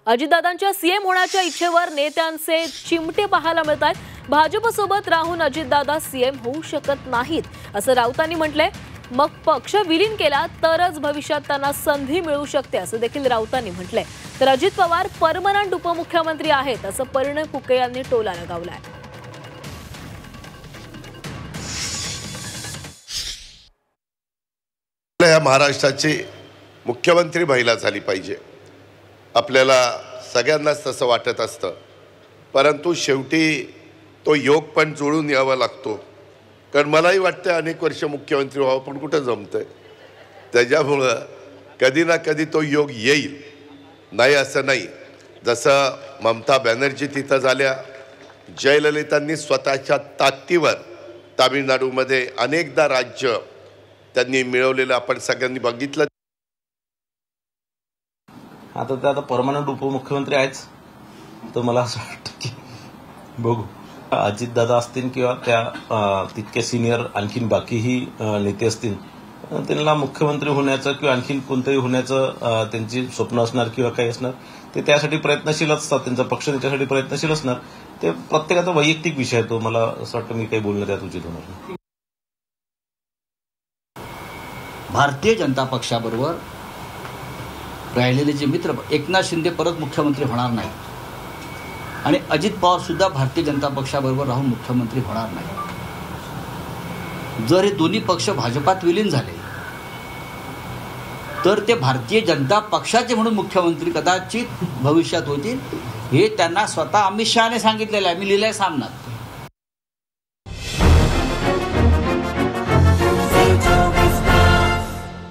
अजितदादांच्या CM होण्याच्या इच्छेवर नेत्यांचे चिमटे पाहायला मिळत आहेत। भाजपसोबत राहून अजितदादा सीएम होऊ शकत नाहीत असं राऊतांनी म्हटलंय। मग पक्ष विलीन केला तरच भविष्यात त्यांना संधी मिळू शकते असं देखील राऊतांनी म्हटलंय। तर अजित पवार परमनंट उपमुख्यमंत्री आहेत असं परिणय फुके यांनी टोला लगावलाय। या महाराष्ट्राची मुख्यमंत्री महिला झाली पाहिजे, आपल्याला सगळ्यांनाच तसं वाटत असतं, परंतु शेवटी तो योग पण जुळून यावा लागतो। कारण मलाही वाटतं अनेक वर्ष मुख्यमंत्री व्हावं, पण कुठं जमतंय। त्याच्यामुळं कधी ना कधी तो योग येईल, नाही असं नाही। जसं ममता बॅनर्जी तिथं झाल्या, जयललितांनी स्वतःच्या ताकदीवर तामिळनाडूमध्ये अनेकदा राज्य त्यांनी मिळवलेलं आपण सगळ्यांनी बघितलं। आता ते परमनंट उपमुख्यमंत्री आहेच, तर मला असं वाटतं की बघू अजितदादा असतील किंवा त्या तितके सिनियर आणखीन बाकीही नेते असतील, त्यांना मुख्यमंत्री होण्याचं किंवा आणखीन कोणतंही होण्याचं त्यांची स्वप्न असणार किंवा काही असणार, ते त्यासाठी प्रयत्नशील असतात, त्यांचा पक्ष त्याच्यासाठी प्रयत्नशील असणार। ते प्रत्येकाचा वैयक्तिक विषय आहे, तो मला असं वाटतं मी काही बोलणं त्यात उचित होणार नाही। भारतीय जनता पक्षाबरोबर राहिलेले जे मित्र एकनाथ शिंदे परत मुख्यमंत्री होणार नाही आणि अजित पवार सुद्धा भारतीय जनता पक्षाबरोबर राहून मुख्यमंत्री होणार नाही। जर हे दोन्ही पक्ष भाजपात विलीन झाले तर ते भारतीय जनता पक्षाचे म्हणून मुख्यमंत्री कदाचित भविष्यात होतील, हे त्यांना स्वतः अमित शहाने सांगितलेलं आहे। मी लिहिलंय सामनात।